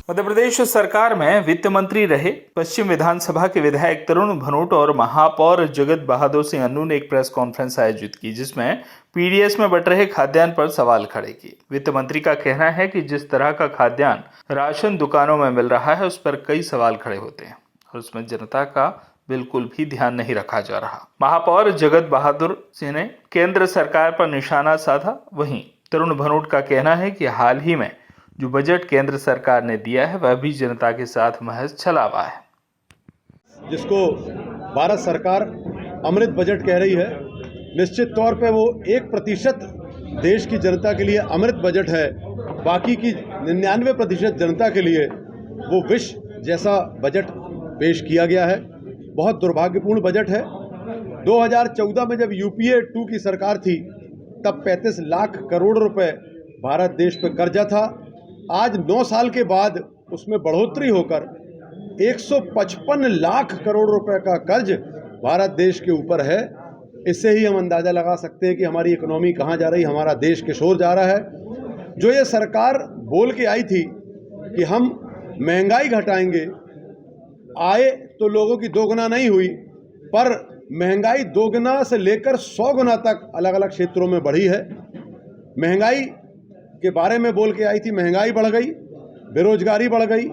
मध्य प्रदेश सरकार में वित्त मंत्री रहे पश्चिम विधानसभा के विधायक तरुण भनोट और महापौर जगत बहादुर सिंह अन्नू ने एक प्रेस कॉन्फ्रेंस आयोजित की, जिसमें पीडीएस में बट रहे खाद्यान्न पर सवाल खड़े किए। वित्त मंत्री का कहना है कि जिस तरह का खाद्यान्न राशन दुकानों में मिल रहा है, उस पर कई सवाल खड़े होते हैं और उसमें जनता का बिल्कुल भी ध्यान नहीं रखा जा रहा। महापौर जगत बहादुर सिंह ने केंद्र सरकार पर निशाना साधा। वहीं तरुण भनोट का कहना है कि हाल ही में जो बजट केंद्र सरकार ने दिया है, वह भी जनता के साथ महज छलावा है, जिसको भारत सरकार अमृत बजट कह रही है। निश्चित तौर पे वो 1% देश की जनता के लिए अमृत बजट है, बाकी की 99% जनता के लिए वो विष जैसा बजट पेश किया गया है। बहुत दुर्भाग्यपूर्ण बजट है। 2014 में जब यूपीए 2 की सरकार थी, तब 35 लाख करोड़ रुपए भारत देश पे कर्जा था। आज 9 साल के बाद उसमें बढ़ोतरी होकर 155 लाख करोड़ रुपए का कर्ज भारत देश के ऊपर है। इससे ही हम अंदाज़ा लगा सकते हैं कि हमारी इकोनॉमी कहाँ जा रही है, हमारा देश किशोर जा रहा है। जो ये सरकार बोल के आई थी कि हम महंगाई घटाएंगे, आय तो लोगों की दोगुना नहीं हुई, पर महंगाई दोगुना से लेकर 100 गुना तक अलग अलग क्षेत्रों में बढ़ी है। महंगाई के बारे में बोल के आई थी, महंगाई बढ़ गई, बेरोजगारी बढ़ गई,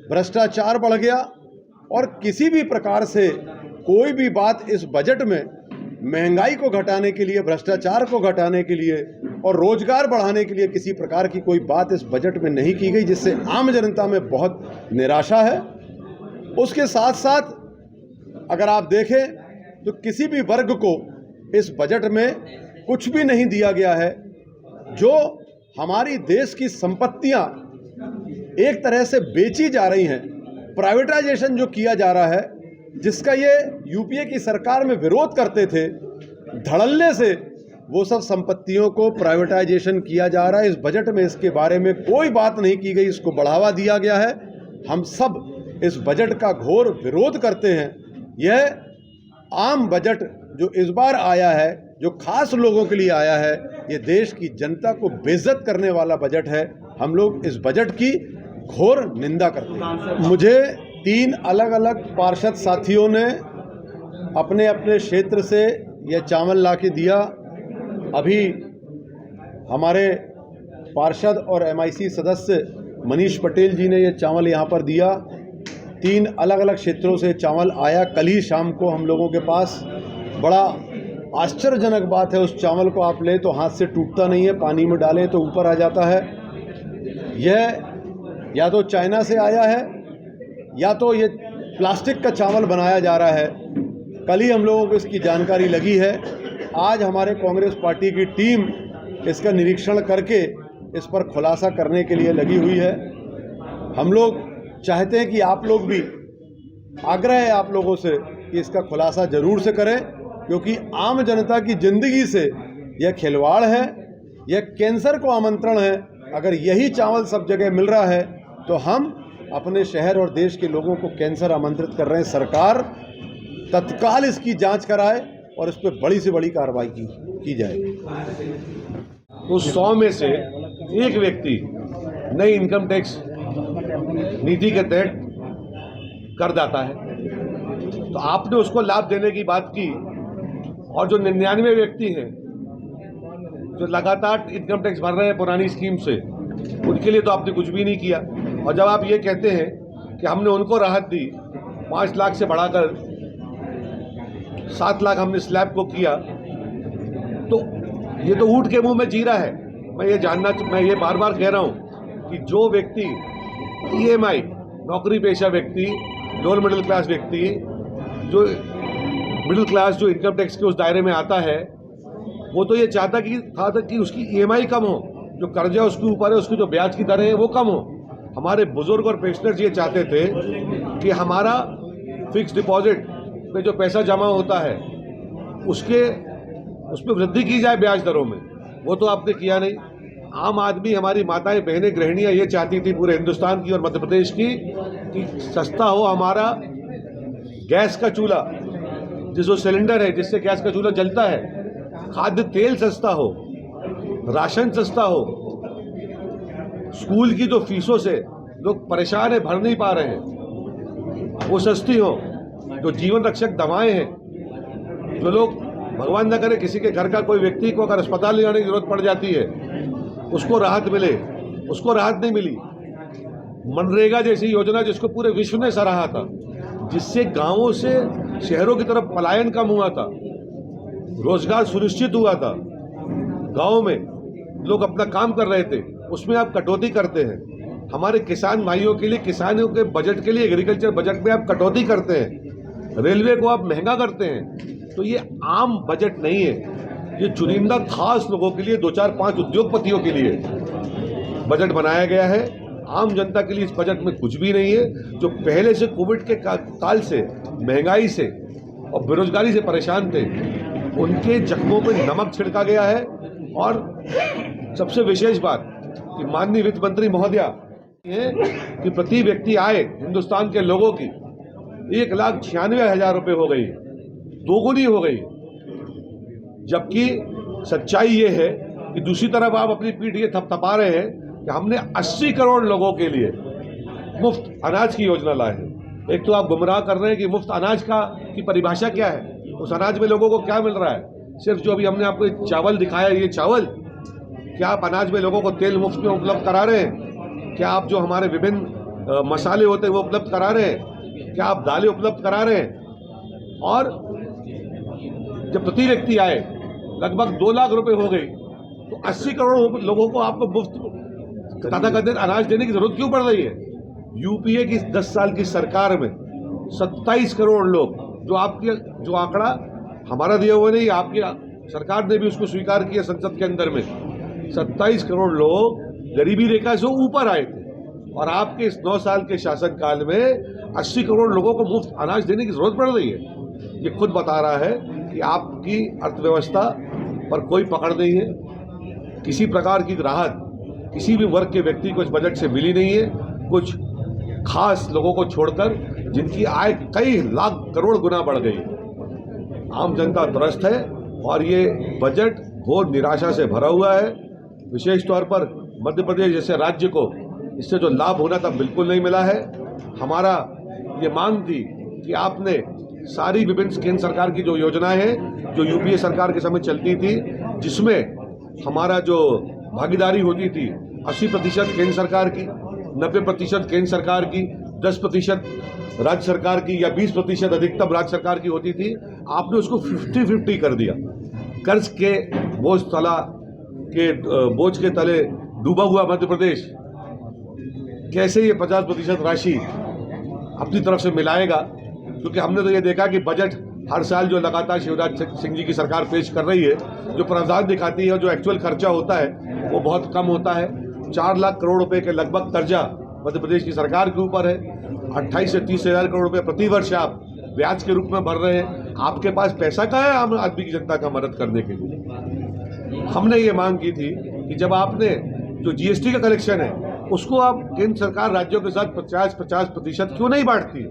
भ्रष्टाचार बढ़ गया और किसी भी प्रकार से कोई भी बात इस बजट में महंगाई को घटाने के लिए, भ्रष्टाचार को घटाने के लिए और रोजगार बढ़ाने के लिए किसी प्रकार की कोई बात इस बजट में नहीं की गई, जिससे आम जनता में बहुत निराशा है। उसके साथ साथ अगर आप देखें तो किसी भी वर्ग को इस बजट में कुछ भी नहीं दिया गया है। जो हमारी देश की संपत्तियां एक तरह से बेची जा रही हैं, प्राइवेटाइजेशन जो किया जा रहा है, जिसका ये यूपीए की सरकार में विरोध करते थे, धड़ल्ले से वो सब संपत्तियों को प्राइवेटाइजेशन किया जा रहा है। इस बजट में इसके बारे में कोई बात नहीं की गई, इसको बढ़ावा दिया गया है। हम सब इस बजट का घोर विरोध करते हैं। यह आम बजट जो इस बार आया है, जो खास लोगों के लिए आया है, ये देश की जनता को बेइज्जत करने वाला बजट है। हम लोग इस बजट की घोर निंदा करते हैं। मुझे 3 अलग अलग पार्षद साथियों ने अपने अपने क्षेत्र से यह चावल ला के दिया। अभी हमारे पार्षद और एमआईसी सदस्य मनीष पटेल जी ने यह चावल यहाँ पर दिया। 3 अलग अलग क्षेत्रों से चावल आया कल ही शाम को हम लोगों के पास। बड़ा आश्चर्यजनक बात है, उस चावल को आप ले तो हाथ से टूटता नहीं है, पानी में डालें तो ऊपर आ जाता है। यह या तो चाइना से आया है या तो ये प्लास्टिक का चावल बनाया जा रहा है। कल ही हम लोगों को इसकी जानकारी लगी है। आज हमारे कांग्रेस पार्टी की टीम इसका निरीक्षण करके इस पर खुलासा करने के लिए लगी हुई है। हम लोग चाहते हैं कि आप लोग भी, आग्रह है आप लोगों से कि इसका खुलासा जरूर से करें, क्योंकि आम जनता की जिंदगी से यह खिलवाड़ है, यह कैंसर को आमंत्रण है। अगर यही चावल सब जगह मिल रहा है तो हम अपने शहर और देश के लोगों को कैंसर आमंत्रित कर रहे हैं। सरकार तत्काल इसकी जांच कराए और इस पर बड़ी से बड़ी कार्रवाई की जाए। तो 100 में से एक व्यक्ति नई इनकम टैक्स नीति के तहत करदाता है, तो आपने उसको लाभ देने की बात की, और जो 99 व्यक्ति हैं जो लगातार इनकम टैक्स भर रहे हैं पुरानी स्कीम से, उनके लिए तो आपने कुछ भी नहीं किया। और जब आप ये कहते हैं कि हमने उनको राहत दी, 5 लाख से बढ़ाकर 7 लाख हमने स्लैब को किया, तो ये तो ऊँट के मुंह में जीरा है। मैं ये बार बार कह रहा हूँ कि जो व्यक्ति ईएमआई, नौकरी पेशा व्यक्ति, लोअर मिडिल क्लास व्यक्ति, जो मिडिल क्लास जो इनकम टैक्स के उस दायरे में आता है, वो तो ये चाहता कि उसकी ईएमआई कम हो, जो कर्जा उसके ऊपर है, उसकी जो ब्याज की दरें है वो कम हो। हमारे बुजुर्ग और पेंशनर्स ये चाहते थे कि हमारा फिक्स डिपॉजिट में जो पैसा जमा होता है उसमें वृद्धि की जाए ब्याज दरों में। वो तो आपने किया नहीं। आम आदमी, हमारी माताएं बहनें गृहिणियाँ ये चाहती थी पूरे हिंदुस्तान की और मध्य प्रदेश की कि सस्ता हो हमारा गैस का चूल्हा, जो सिलेंडर है जिससे गैस का चूल्हा जलता है, खाद्य तेल सस्ता हो, राशन सस्ता हो, स्कूल की जो फीसों से लोग परेशान हैं, भर नहीं पा रहे हैं, वो सस्ती हो। जो जीवन रक्षक दवाएं हैं, जो लोग भगवान न करे किसी के घर का कोई व्यक्ति को अगर अस्पताल ले जाने की जरूरत पड़ जाती है, उसको राहत मिले, उसको राहत नहीं मिली। मनरेगा जैसी योजना जिसको पूरे विश्व ने सराहा था, जिससे गांवों से शहरों की तरफ पलायन कम हुआ था, रोजगार सुनिश्चित हुआ था, गांवों में लोग अपना काम कर रहे थे, उसमें आप कटौती करते हैं। हमारे किसान भाइयों के लिए, किसानों के बजट के लिए, एग्रीकल्चर बजट में आप कटौती करते हैं, रेलवे को आप महंगा करते हैं। तो ये आम बजट नहीं है, ये चुनिंदा खास लोगों के लिए, 2-4-5 उद्योगपतियों के लिए बजट बनाया गया है। आम जनता के लिए इस बजट में कुछ भी नहीं है। जो पहले से कोविड के काल से महंगाई से और बेरोजगारी से परेशान थे, उनके जख्मों पर नमक छिड़का गया है। और सबसे विशेष बात कि माननीय वित्त मंत्री महोदया है कि प्रति व्यक्ति आय हिंदुस्तान के लोगों की 1,96,000 रुपये हो गई, दोगुनी हो गई। जबकि सच्चाई ये है कि दूसरी तरफ आप अपनी पीठ ये थपथपा रहे हैं कि हमने 80 करोड़ लोगों के लिए मुफ्त अनाज की योजना लाई है। एक तो आप गुमराह कर रहे हैं कि मुफ्त अनाज की परिभाषा क्या है, उस अनाज में लोगों को क्या मिल रहा है। सिर्फ जो अभी हमने आपको चावल दिखाया, ये चावल, क्या आप अनाज में लोगों को तेल मुफ्त में उपलब्ध करा रहे हैं? क्या आप जो हमारे विभिन्न मसाले होते हैं वो उपलब्ध करा रहे हैं? क्या आप दालें उपलब्ध करा रहे हैं? और जब प्रति व्यक्ति आए लगभग 2 लाख रुपए हो गई, तो 80 करोड़ लोगों को आपको मुफ्त तथाकथित अनाज देने की जरूरत क्यों पड़ रही है? यूपीए की 10 साल की सरकार में 27 करोड़ लोग, जो आंकड़ा हमारा दिया हुआ नहीं, आपकी सरकार ने भी उसको स्वीकार किया संसद के अंदर में, 27 करोड़ लोग गरीबी रेखा से ऊपर आए थे। और आपके इस 9 साल के शासनकाल में 80 करोड़ लोगों को मुफ्त अनाज देने की जरूरत पड़ रही है। ये खुद बता रहा है कि आपकी अर्थव्यवस्था पर कोई पकड़ नहीं है। किसी प्रकार की राहत किसी भी वर्ग के व्यक्ति को इस बजट से मिली नहीं है, कुछ खास लोगों को छोड़कर जिनकी आय कई लाख करोड़ गुना बढ़ गई। आम जनता त्रस्त है और ये बजट घोर निराशा से भरा हुआ है। विशेष तौर पर मध्य प्रदेश जैसे राज्य को इससे जो लाभ होना था बिल्कुल नहीं मिला है। हमारा ये मांग थी कि आपने सारी विभिन्न केंद्र सरकार की जो योजनाएं हैं, जो यूपीए सरकार के समय चलती थी, जिसमें हमारा जो भागीदारी होती थी 80% केंद्र सरकार की, 90% केंद्र सरकार की, 10% राज्य सरकार की या 20% अधिकतम राज्य सरकार की होती थी, आपने उसको 50-50 कर दिया। कर्ज के बोझ के तले डूबा हुआ मध्य प्रदेश कैसे ये 50% राशि अपनी तरफ से मिलाएगा? क्योंकि हमने तो ये देखा कि बजट हर साल जो लगातार शिवराज सिंह जी की सरकार पेश कर रही है, जो प्रावधान दिखाती है, जो एक्चुअल खर्चा होता है वो बहुत कम होता है। 4 लाख करोड़ रुपए के लगभग कर्जा मध्य प्रदेश की सरकार के ऊपर है। 28 से 30 हज़ार करोड़ रुपए प्रति वर्ष आप ब्याज के रूप में भर रहे हैं। आपके पास पैसा कहाँ है आम आदमी की जनता का मदद करने के लिए? हमने ये मांग की थी कि जब आपने जो जीएसटी का कलेक्शन है उसको आप केंद्र सरकार राज्यों के साथ 50-50% क्यों नहीं बांटती है?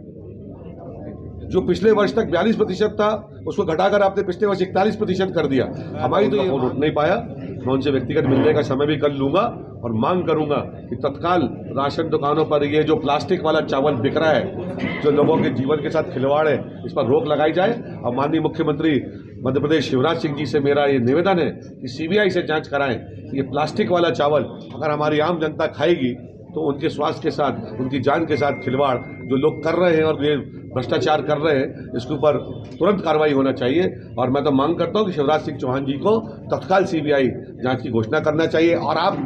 जो पिछले वर्ष तक 42% था उसको घटाकर आपने पिछले वर्ष 41% कर दिया। हमारी तो ये फोन उठ नहीं पाया। मैं उनसे व्यक्तिगत मिलने का समय भी कर लूंगा और मांग करूंगा कि तत्काल राशन दुकानों पर ये जो प्लास्टिक वाला चावल बिक रहा है, जो लोगों के जीवन के साथ खिलवाड़ है, इस पर रोक लगाई जाए। और माननीय मुख्यमंत्री मध्य प्रदेश शिवराज सिंह जी से मेरा ये निवेदन है कि सीबीआई से जांच कराएं कि ये प्लास्टिक वाला चावल अगर हमारी आम जनता खाएगी तो उनके स्वास्थ्य के साथ, उनकी जान के साथ खिलवाड़ जो लोग कर रहे हैं और ये भ्रष्टाचार कर रहे हैं, इसके ऊपर तुरंत कार्रवाई होना चाहिए। और मैं तो मांग करता हूं कि शिवराज सिंह चौहान जी को तत्काल सीबीआई जांच की घोषणा करना चाहिए। और आप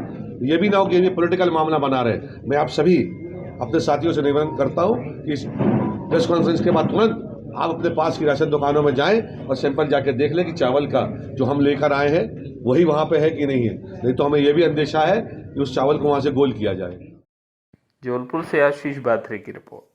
ये भी ना हो कि ये पॉलिटिकल मामला बना रहे। मैं आप सभी अपने साथियों से निवेदन करता हूं कि इस प्रेस कॉन्फ्रेंस के बाद तुरंत आप अपने पास की राशन दुकानों में जाएं और सैंपल जाके देख लें कि चावल का जो हम लेकर आए हैं वही वहाँ पे है कि नहीं है। नहीं तो हमें यह भी अंदेशा है कि उस चावल को वहाँ से गोल किया जाए। जबलपुर से आशीष बात्रे की रिपोर्ट।